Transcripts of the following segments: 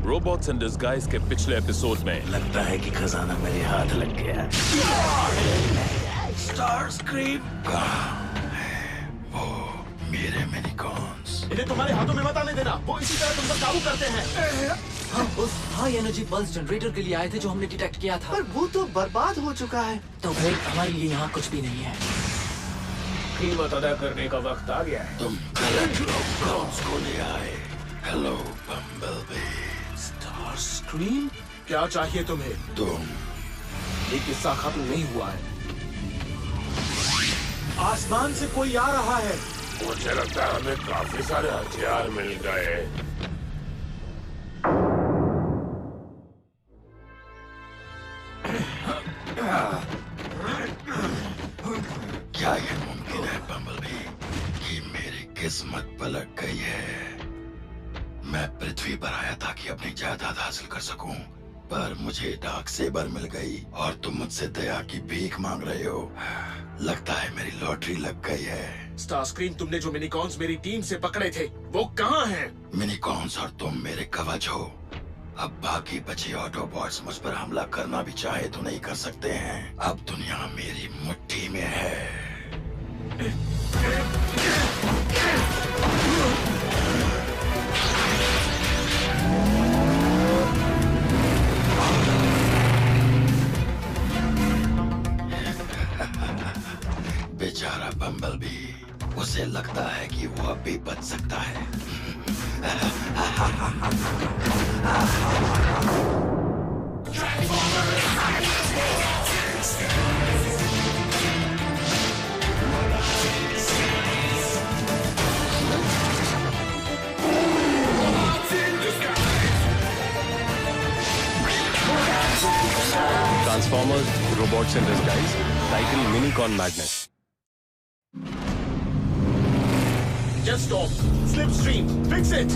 Robots in disguise के पिछले episode में लगता है कि खजाना मेरे हाथ लग गया। स्टार स्क्रीम वो मेरे मिनीकॉन्स। इन्हें तुम्हारे हाथों में मत आने देना, वो इसी तरह तुम पर काबू करते हैं। हम उस हाई एनर्जी पल्स जनरेटर के लिए आए थे जो हमने डिटेक्ट किया था। पर वो तो बर्बाद हो चुका है। तो फिर हमारे लिए यहाँ कुछ भी नहीं है। कीमत अदा करने का वक्त आ गया है। तुम गलत मिनीकॉन्स को ले आए। Hello bumblebee. स्टार स्क्रीम, क्या चाहिए तुम्हें? तुम ये किस्सा खत्म नहीं हुआ है। आसमान से कोई आ रहा है। मुझे लगता है हमें काफी सारे हथियार मिल गए। क्या ये मुमकिन है बम्बलबी कि मेरी किस्मत पलट गई है? मैं पृथ्वी पर आया था कि अपनी जायदाद हासिल कर सकूं, पर मुझे डार्क सेबर मिल गई और तुम मुझसे दया की भीख मांग रहे हो। लगता है मेरी लॉटरी लग गई है। स्टार स्क्रीम, तुमने जो मिनीकॉन्स मेरी टीम से पकड़े थे वो कहाँ हैं? मिनीकॉन्स और तुम मेरे कवच हो। अब बाकी बचे ऑटोबॉट्स मुझ पर हमला करना भी चाहे तो नहीं कर सकते हैं। अब दुनिया मेरी मुट्ठी में है। बेचारा बम्बलबी, उसे लगता है कि वो अब भी बच सकता है। Transformers, robots in disguise, title minicon madness. Just stop, slip stream, fix it.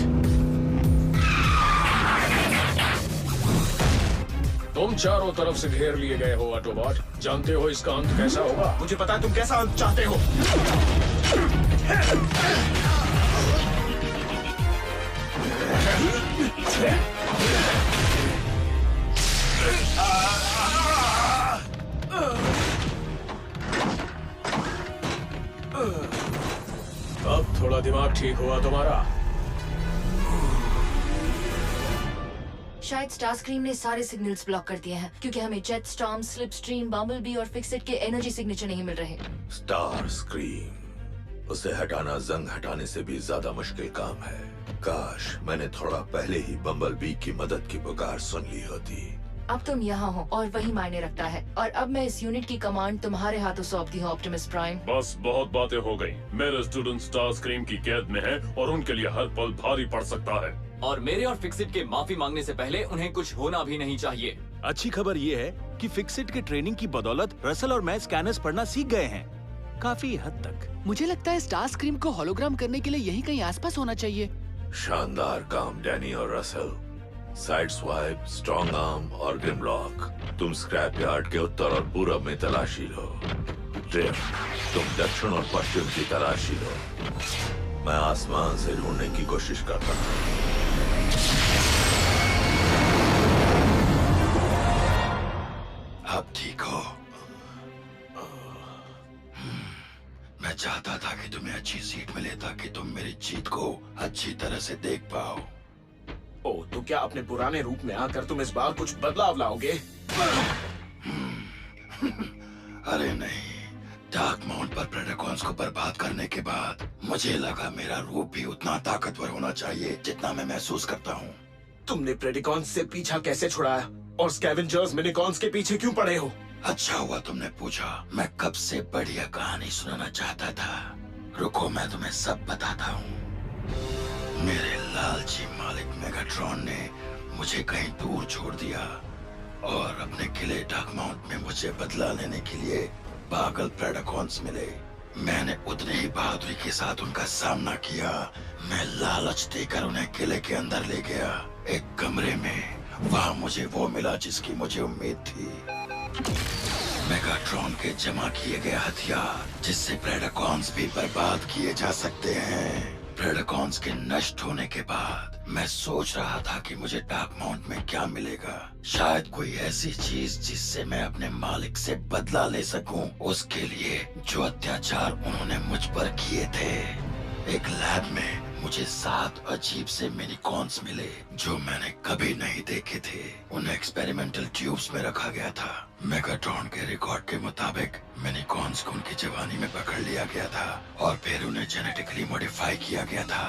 तुम चारों तरफ से घेर लिए गए हो ऑटोबॉट। जानते हो इसका अंत कैसा होगा? मुझे पता है तुम कैसा अंत चाहते हो। अब थोड़ा दिमाग ठीक हुआ तुम्हारा? शायद स्टार स्क्रीम ने सारे सिग्नल्स ब्लॉक कर दिए हैं क्योंकि हमें jet storm, slip stream, bumblebee और फिक्सिट के एनर्जी सिग्नेचर नहीं मिल रहे। स्टार स्क्रीम, उसे हटाना जंग हटाने से भी ज्यादा मुश्किल काम है। काश मैंने थोड़ा पहले ही बम्बलबी की मदद की पुकार सुन ली होती। अब तुम यहाँ हो और वही मायने रखता है। और अब मैं इस यूनिट की कमांड तुम्हारे हाथों सौंपती हूँ ऑप्टिमस प्राइम। बस बहुत बातें हो गई। मेरे स्टूडेंट स्टार स्क्रीम की कैद में हैं और उनके लिए हर पल भारी पड़ सकता है। और मेरे और फिक्सिट के माफी मांगने से पहले उन्हें कुछ होना भी नहीं चाहिए। अच्छी खबर ये है कि फिक्सिट के ट्रेनिंग की बदौलत रसल और मैं स्कैनर्स पढ़ना सीख गए हैं, काफी हद तक। मुझे लगता है स्टार स्क्रीम को होलोग्राम करने के लिए यहीं कहीं आसपास होना चाहिए। शानदार काम डैनी और Russell. Side swipe, strong arm और ग्रिमलॉक, तुम स्क्रैप यार्ड के उत्तर और पूरब में तलाशी लो। ड्रिफ्ट, तुम दक्षिण और पश्चिम की तलाशी लो। मैं आसमान से ढूंढने की कोशिश करता हूँ। अब ठीक हो? मैं चाहता था कि तुम्हें अच्छी सीट मिले ताकि तुम मेरी जीत को अच्छी तरह से देख पाओ। ओ, तो क्या अपने पुराने रूप में आकर तुम इस बार कुछ बदलाव लाओगे? अरे नहीं, डार्क माउंट पर प्रेडेकॉन्स को बर्बाद करने के बाद मुझे लगा मेरा रूप भी उतना ताकतवर होना चाहिए जितना मैं महसूस करता हूँ। तुमने प्रेडिकॉन्स से पीछा कैसे छुड़ाया और स्कैवेंजर्स मिनीकॉन्स के पीछे क्यों पड़े हो? अच्छा हुआ तुमने पूछा। मैं कब से बढ़िया कहानी सुनाना चाहता था। रुको, मैं तुम्हें सब बताता हूँ। मेरे लालची मालिक मेगाट्रॉन ने मुझे कहीं दूर छोड़ दिया और अपने किले डार्क माउंट में मुझे बदला लेने के लिए पागल प्रेडेकॉन्स मिले। मैंने उतने ही बहादुरी के साथ उनका सामना किया। मैं लालच देकर उन्हें किले के अंदर ले गया, एक कमरे में। वहाँ मुझे वो मिला जिसकी मुझे उम्मीद थी। मेगाट्रॉन के जमा किए गए हथियार, जिससे प्रेडेकॉन्स भी बर्बाद किए जा सकते हैं। प्रेडेकॉन्स के नष्ट होने के बाद मैं सोच रहा था कि मुझे डार्क माउंट में क्या मिलेगा। शायद कोई ऐसी चीज जिससे मैं अपने मालिक से बदला ले सकूं, उसके लिए जो अत्याचार उन्होंने मुझ पर किए थे। एक लैब में मुझे 7 अजीब से मिनीकॉन्स मिले जो मैंने कभी नहीं देखे थे। उन्हें एक्सपेरिमेंटल ट्यूब्स में रखा गया था। मेगाट्रॉन के रिकॉर्ड के मुताबिक मिनीकॉन्स को उनकी जवानी में पकड़ लिया गया था और फिर उन्हें जेनेटिकली मॉडिफाई किया गया था।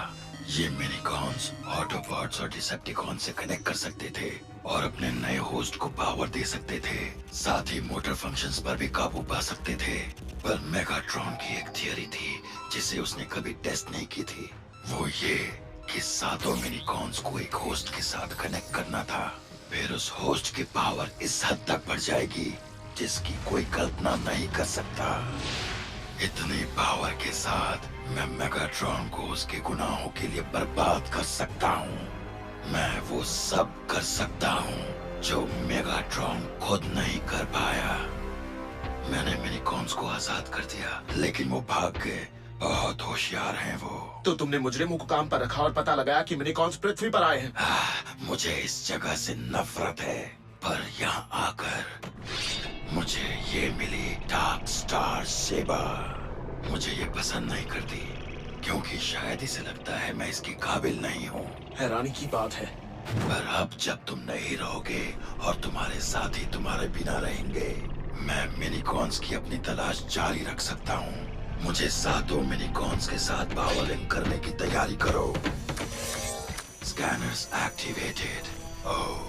ये मिनीकॉन्स ऑटोबॉट्स और डिसेप्टिकॉन से कनेक्ट कर सकते थे और अपने नए होस्ट को पावर दे सकते थे। साथ ही मोटर फंक्शंस पर भी काबू पा सकते थे। पर मेगाट्रॉन की एक थियरी थी जिसे उसने कभी टेस्ट नहीं की थी। वो ये कि 7 मिनीकॉन्स को एक होस्ट के साथ कनेक्ट करना था। फिर उस होस्ट की पावर इस हद तक बढ़ जाएगी जिसकी कोई कल्पना नहीं कर सकता। इतनी पावर के साथ मैं मेगाट्रॉन को उसके गुनाहों के लिए बर्बाद कर सकता हूँ। मैं वो सब कर सकता हूँ जो मेगाट्रॉन खुद नहीं कर पाया। मैंने मिनीकॉन्स को आजाद कर दिया, लेकिन वो भाग गए। बहुत होशियार हैं वो। तो तुमने मुजरिमों को काम पर रखा और पता लगाया कि मिनीकॉन्स पृथ्वी पर आए हैं। मुझे इस जगह से नफरत है, पर यहाँ आकर मुझे ये मिली डार्क स्टार सेबर। मुझे ये पसंद नहीं करती क्योंकि शायद इसे लगता है मैं इसके काबिल नहीं हूँ। हैरानी की बात है। पर अब जब तुम नहीं रहोगे और तुम्हारे साथी तुम्हारे बिना रहेंगे, मैं मिनीकॉन्स की अपनी तलाश जारी रख सकता हूँ। मुझे 7 मिनीकॉन्स के साथ पावर लिंक करने की तैयारी करो। Scanners activated. ओह,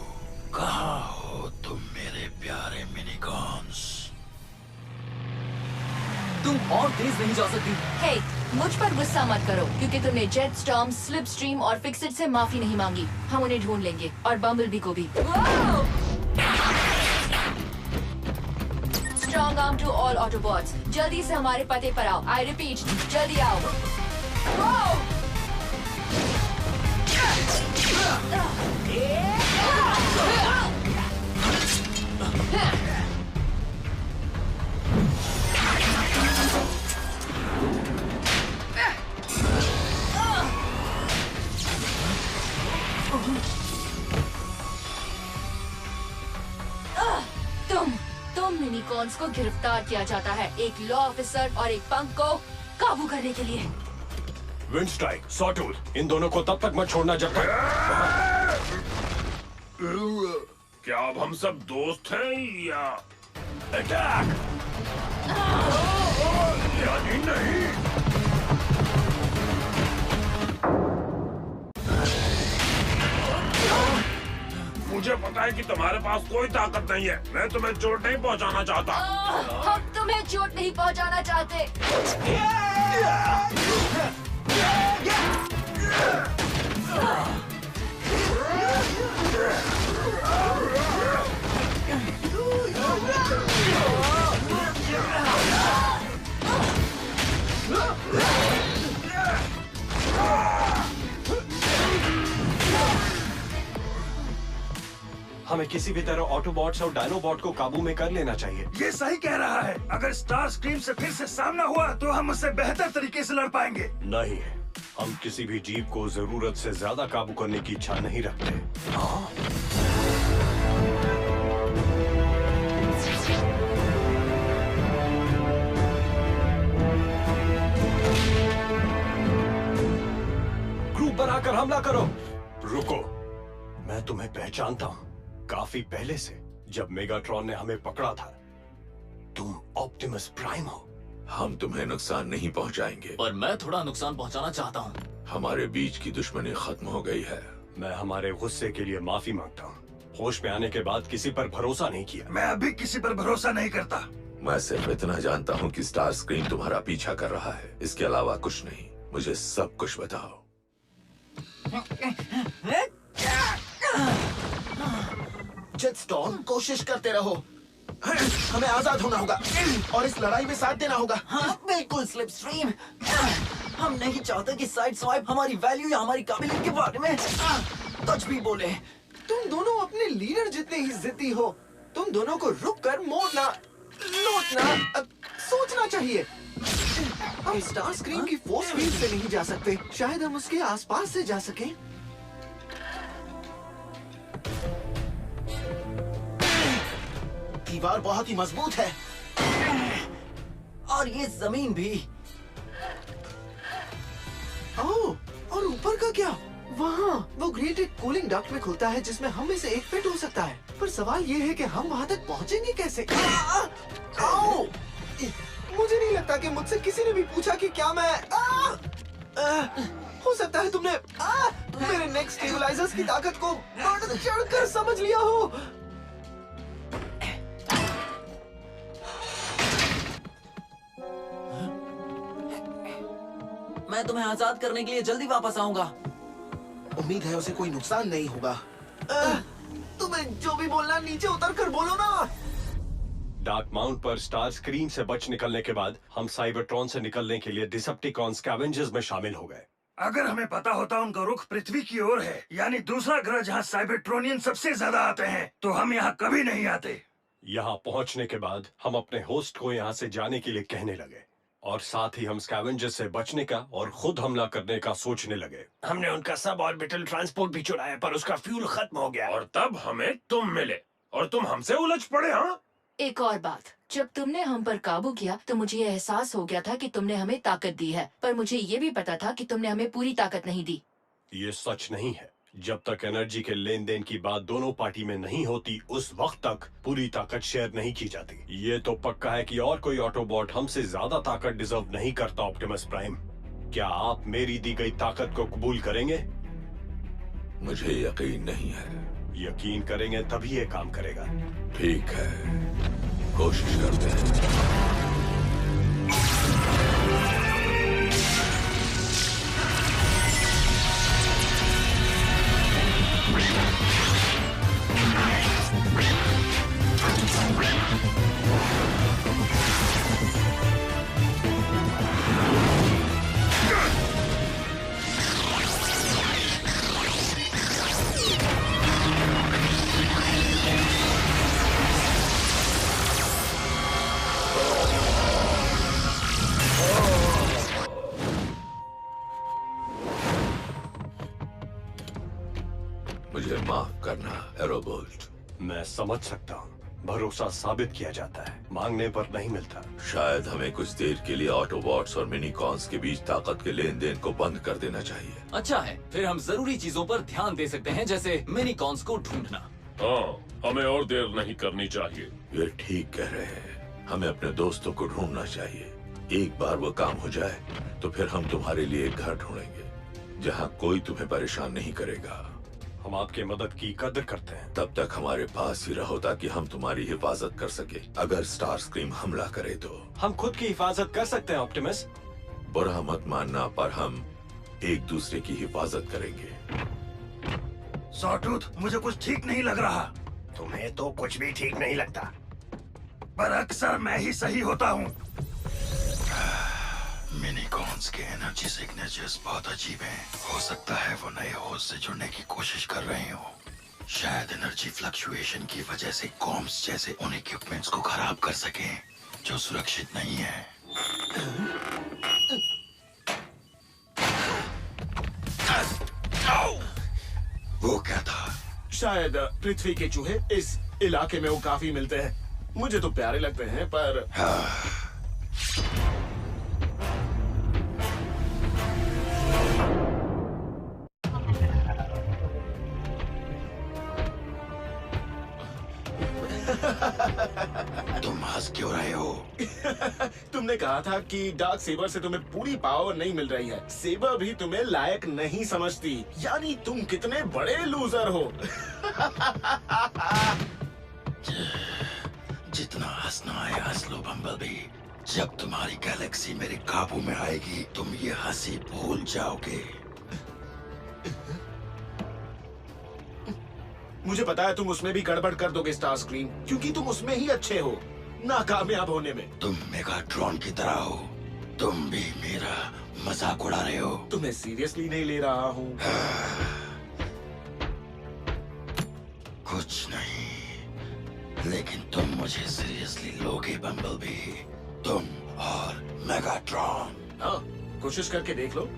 कहाँ हो तुम मेरे प्यारे मिनीकॉन्स? तुम और तेज नहीं जा सकती। हे, मुझ पर गुस्सा मत करो क्योंकि तुमने जेट स्टॉर्म, स्लिप स्ट्रीम और फिक्सिट से माफी नहीं मांगी। हम उन्हें ढूंढ लेंगे और बम्बलबी को भी। Strong arm to all Autobots, जल्दी से हमारे पते पर आओ। आई रिपीट, जल्दी आओ। तुम मिनीकॉन्स को गिरफ्तार किया जाता है, एक लॉ ऑफिसर और एक पंख को काबू करने के लिए। विंडस्ट्राइक, सॉटूल, इन दोनों को तब तक मत छोड़ना जब तक। क्या अब हम सब दोस्त हैं या अटैक? यानी नहीं। मुझे पता है कि तुम्हारे पास कोई ताकत नहीं है। मैं तुम्हें चोट नहीं पहुंचाना चाहता। हम तुम्हें चोट नहीं पहुंचाना चाहते। हमें किसी भी तरह ऑटोबॉट्स और डायनोबॉट को काबू में कर लेना चाहिए। ये सही कह रहा है। अगर स्टार स्क्रीम से फिर से सामना हुआ तो हम उससे बेहतर तरीके से लड़ पाएंगे। नहीं, हम किसी भी जीव को जरूरत से ज्यादा काबू करने की इच्छा नहीं रखते। हाँ? ग्रुप बनाकर हमला करो। रुको, मैं तुम्हें पहचानता हूँ। काफी पहले से, जब मेगाट्रॉन ने हमें पकड़ा था। तुम ऑप्टिमस प्राइम हो। हम तुम्हें नुकसान नहीं पहुंचाएंगे। पर मैं थोड़ा नुकसान पहुंचाना चाहता हूँ। हमारे बीच की दुश्मनी खत्म हो गई है। मैं हमारे गुस्से के लिए माफी मांगता हूँ। होश में आने के बाद किसी पर भरोसा नहीं किया। मैं अभी किसी पर भरोसा नहीं करता। मैं सिर्फ इतना जानता हूँ कि स्टार स्क्रीन तुम्हारा पीछा कर रहा है। इसके अलावा कुछ नहीं। मुझे सब कुछ बताओ। जेटस्टॉर्म, कोशिश करते रहो। हमें आजाद होना होगा और इस लड़ाई में साथ देना होगा। हाँ, बिल्कुल स्लिपस्ट्रीम। हम नहीं चाहते कि साइड स्वाइप हमारी वैल्यू या हमारी काबिलियत के बारे में कुछ भी बोले। तुम दोनों अपने लीडर जितने ही जिद्दी हो। तुम दोनों को रुक कर मोड़ना, लौटना, सोचना चाहिए। हम स्टार स्क्रीन की फोर्स फील्ड से नहीं जा सकते। शायद हम उसके आसपास से जा सके। दीवार बहुत ही मजबूत है। और ये जमीन भी। ओह, और ऊपर का क्या? वहाँ वो ग्रेट एक कूलिंग डक्ट में खुलता है जिसमें हम में से एक फिट हो सकता है। पर सवाल ये है कि हम वहाँ तक पहुँचेंगे कैसे? आओ! मुझे नहीं लगता कि मुझसे किसी ने भी पूछा कि क्या मैं हो सकता है तुमने मेरे नेक स्टेबलाइजर्स की ताकत को बढ़ चढ़कर समझ लिया हो। मैं तुम्हें आजाद करने के लिए जल्दी वापस आऊंगा। उम्मीद है उसे कोई नुकसान नहीं होगा। तुम्हें जो भी बोलना नीचे उतर कर बोलो ना। डार्क माउंट पर स्टार स्क्रीन से बच निकलने के बाद हम साइबरट्रॉन से निकलने के लिए डिसेप्टिकॉन स्कैवेंजर्स में शामिल हो गए। अगर हमें पता होता उनका रुख पृथ्वी की ओर है, यानी दूसरा ग्रह जहाँ साइबरट्रोनियन सबसे ज्यादा आते हैं, तो हम यहाँ कभी नहीं आते। यहाँ पहुँचने के बाद हम अपने होस्ट को यहाँ से जाने के लिए कहने लगे और साथ ही हम स्कैवेंजर्स से बचने का और खुद हमला करने का सोचने लगे। हमने उनका सब ऑर्बिटल ट्रांसपोर्ट भी चुराया पर उसका फ्यूल खत्म हो गया। और तब हमें तुम मिले और तुम हमसे उलझ पड़े। हाँ, एक और बात, जब तुमने हम पर काबू किया तो मुझे ये एहसास हो गया था कि तुमने हमें ताकत दी है, पर मुझे ये भी पता था कि तुमने हमें पूरी ताकत नहीं दी। ये सच नहीं है। जब तक एनर्जी के लेन देन की बात दोनों पार्टी में नहीं होती, उस वक्त तक पूरी ताकत शेयर नहीं की जाती। ये तो पक्का है कि और कोई ऑटोबॉट हमसे ज्यादा ताकत डिजर्व नहीं करता। ऑप्टिमस प्राइम, क्या आप मेरी दी गई ताकत को कबूल करेंगे? मुझे यकीन नहीं है। यकीन करेंगे तभी ये काम करेगा। ठीक है, कोशिश करते हैं। मुझे माफ करना एरोबोल्ट। मैं समझ सकता हूँ, भरोसा साबित किया जाता है, मांगने पर नहीं मिलता। शायद हमें कुछ देर के लिए ऑटोबॉट्स और मिनीकॉन्स के बीच ताकत के लेन देन को बंद कर देना चाहिए। अच्छा है, फिर हम जरूरी चीजों पर ध्यान दे सकते हैं, जैसे मिनीकॉन्स को ढूंढना। हाँ, हमें और देर नहीं करनी चाहिए। ये ठीक कह रहे हैं, हमें अपने दोस्तों को ढूंढना चाहिए। एक बार वो काम हो जाए तो फिर हम तुम्हारे लिए एक घर ढूंढेंगे जहाँ कोई तुम्हें परेशान नहीं करेगा। हम आपकी मदद की कदर करते हैं। तब तक हमारे पास ही रहो ताकि हम तुम्हारी हिफाजत कर सके। अगर स्टार स्क्रीम हमला करे तो हम खुद की हिफाजत कर सकते हैं। ऑप्टिमस, बुरा मत मानना, पर हम एक दूसरे की हिफाजत करेंगे। सॉटूथ, मुझे कुछ ठीक नहीं लग रहा। तुम्हें तो कुछ भी ठीक नहीं लगता, पर अक्सर मैं ही सही होता हूँ। मिनीकॉन्स के एनर्जी सिग्नेचर्स बहुत अजीब हैं। हो सकता है वो नए होस्ट से जुड़ने की कोशिश कर रहे हो। शायद एनर्जी फ्लक्चुएशन की वजह से कॉम्स जैसे उन इक्विपमेंट्स को खराब कर सकें जो सुरक्षित नहीं है। वो क्या था? शायद पृथ्वी के चूहे। इस इलाके में वो काफी मिलते हैं। मुझे तो प्यारे लगते हैं, पर तुम हंस क्यों रहे हो? तुमने कहा था कि डार्क सेबर से तुम्हें पूरी पावर नहीं मिल रही है। सेबर भी तुम्हें लायक नहीं समझती, यानी तुम कितने बड़े लूजर हो। जितना हंसना है हंस लो बम्बलबी। जब तुम्हारी गैलेक्सी मेरे काबू में आएगी तुम ये हंसी भूल जाओगे। मुझे पता है तुम उसमें भी गड़बड़ कर दोगे स्टार स्क्रीन, क्योंकि तुम उसमें ही अच्छे हो नाकामयाब होने में। तुम मेगाट्रॉन की तरह हो, तुम भी मेरा मजाक उड़ा रहे हो। तुम्हें सीरियसली नहीं ले रहा हूँ। कुछ नहीं, लेकिन तुम मुझे सीरियसली लोगे बम्बलबी, तुम और मेगाट्रॉन। हाँ, कोशिश करके देख लो।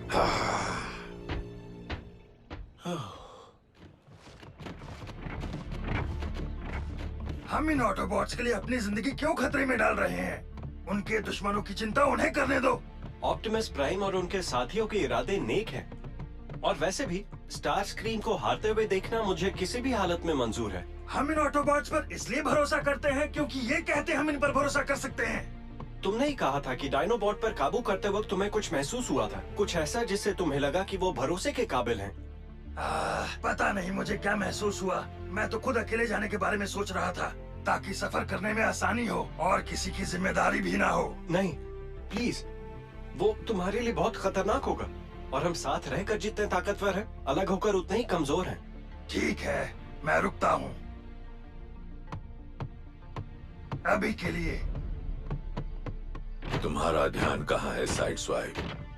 हम इन ऑटोबॉट्स के लिए अपनी जिंदगी क्यों खतरे में डाल रहे हैं? उनके दुश्मनों की चिंता उन्हें करने दो। ऑप्टिमस प्राइम और उनके साथियों के इरादे नेक हैं। और वैसे भी स्टार स्क्रीम को हारते हुए देखना मुझे किसी भी हालत में मंजूर है। हम इन ऑटोबॉट्स पर इसलिए भरोसा करते हैं क्योंकि ये कहते हम इन पर भरोसा कर सकते हैं। तुमने ही कहा था कि डायनोबॉट पर काबू करते वक्त तुम्हें कुछ महसूस हुआ था, कुछ ऐसा जिससे तुम्हें लगा कि वो भरोसे के काबिल हैं। पता नहीं मुझे क्या महसूस हुआ। मैं तो खुद अकेले जाने के बारे में सोच रहा था ताकि सफर करने में आसानी हो और किसी की जिम्मेदारी भी ना हो। नहीं प्लीज, वो तुम्हारे लिए बहुत खतरनाक होगा और हम साथ रहकर जितने ताकतवर हैं, अलग होकर उतने ही कमजोर हैं। ठीक है, मैं रुकता हूँ अभी के लिए। तुम्हारा ध्यान कहाँ है साइड स्वाइप?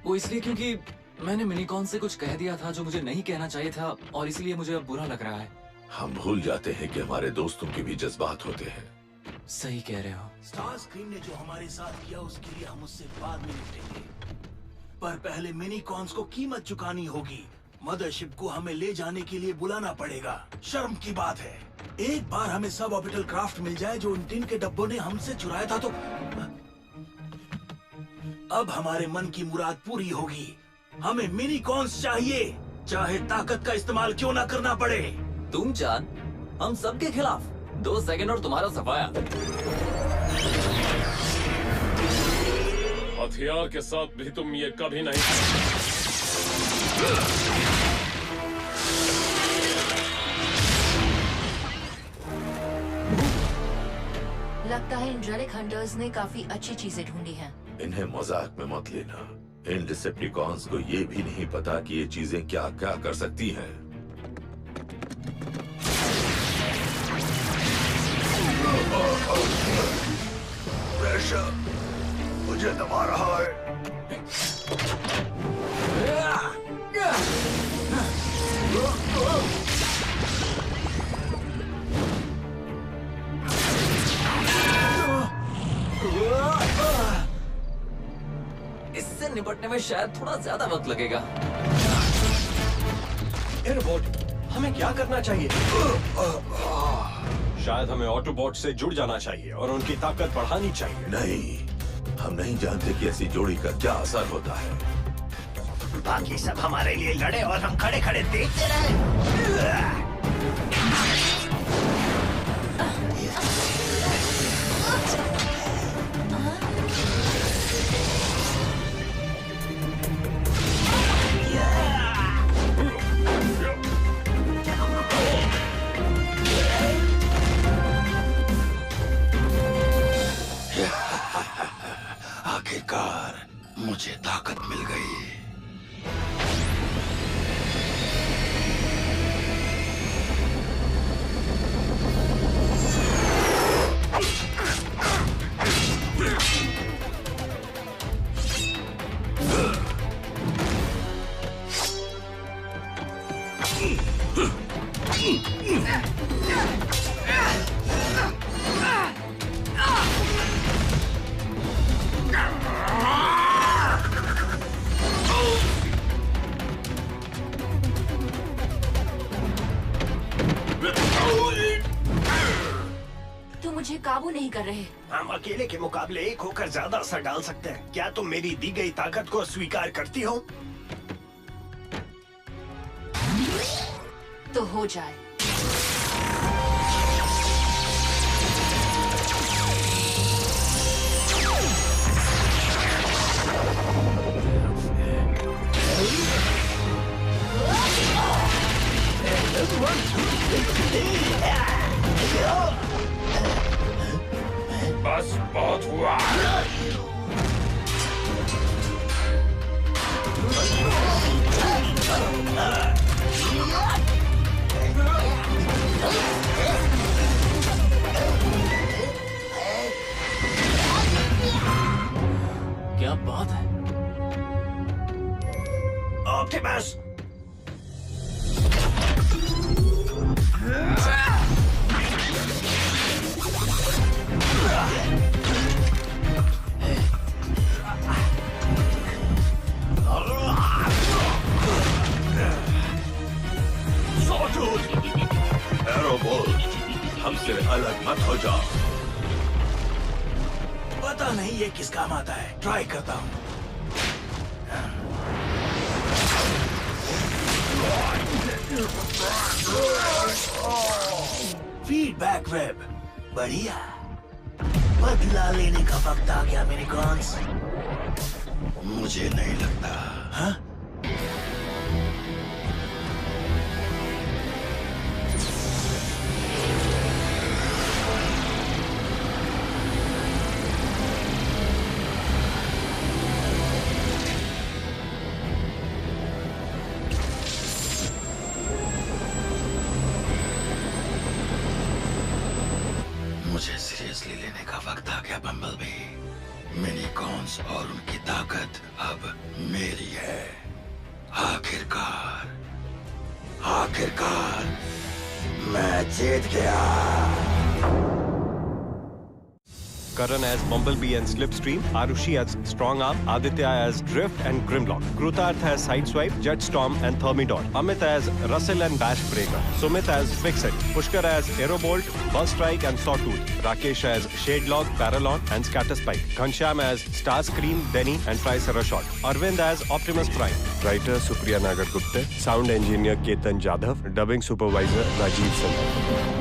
वो इसलिए क्योंकि मैंने मिनीकॉन से कुछ कह दिया था जो मुझे नहीं कहना चाहिए था और इसलिए मुझे अब बुरा लग रहा है। हम भूल जाते हैं कि हमारे दोस्तों के भी जज्बात होते हैं। सही कह रहे हो। स्टार स्क्रीम ने जो हमारे साथ किया उसके लिए हम उससे बाद में निपटेंगे, पर पहले मिनीकॉन्स को कीमत चुकानी होगी। मदरशिप को हमें ले जाने के लिए बुलाना पड़ेगा। शर्म की बात है, एक बार हमें सब ऑर्बिटल क्राफ्ट मिल जाए जो उन टिन के डब्बों ने हमसे चुराया था तो अब हमारे मन की मुराद पूरी होगी। हमें मिनीकॉन्स चाहिए, चाहे ताकत का इस्तेमाल क्यों ना करना पड़े। तुम चांद, हम सबके खिलाफ। 2 सेकंड और तुम्हारा सफाया। हथियार के साथ भी तुम ये कभी नहीं। लगता है इन रेलिक हंटर्स ने काफी अच्छी चीजें ढूंढी हैं। इन्हें मजाक में मत लेना। इन डिसेप्टिकॉन्स को ये भी नहीं पता कि ये चीजें क्या क्या कर सकती हैं। प्रेशर मुझे दबा रहा है। इससे निपटने में शायद थोड़ा ज्यादा वक्त लगेगा। एयरबॉट, हमें क्या करना चाहिए? शायद हमें ऑटोबॉट से जुड़ जाना चाहिए और उनकी ताकत बढ़ानी चाहिए। नहीं, हम नहीं जानते कि ऐसी जोड़ी का क्या असर होता है। बाकी सब हमारे लिए लड़े और हम खड़े खड़े देखते रहे। आखिरकार मुझे ताकत मिल गई। तुम मुझे काबू नहीं कर रहे। हम अकेले के मुकाबले एक होकर ज्यादा असर डाल सकते हैं। क्या तुम मेरी दी गई ताकत को स्वीकार करती हो? तो हो जाए। बस बहुत हुआ। क्या बात है? ऑप्टिमस, हमसे अलग मत हो जाओ। पता नहीं ये किस काम आता है, ट्राई करता हूँ। फीडबैक वेब, बढ़िया। बदला लेने का वक्त आ गया मिनीकॉन्स। मुझे नहीं लगता। हाँ? मुझे सीरियसली लेने का वक्त आ गया बम्बलबी। मिनीकॉन्स और उनकी ताकत अब मेरी है। आखिरकार मैं जीत गया। Karan as Bumblebee and Slipstream, Arushi as Strong Arm, Aditya as Drift and Grimlock, Krutarth as Sideswipe, Jetstorm and Thermidor, Amit as Russell and Bash Breaker, Sumit as Fixit, Pushkar as Aerobolt, Buzz Strike and Sawtooth, Rakesh as Shadelog, Paralon and Scatterspike, Ghanshyam as Starscream, Denny and Tricerashot, Arvind as Optimus Prime, Writer Supriya Nagargupta, Sound Engineer Ketan Jadhav, Dubbing Supervisor Rajiv Singh.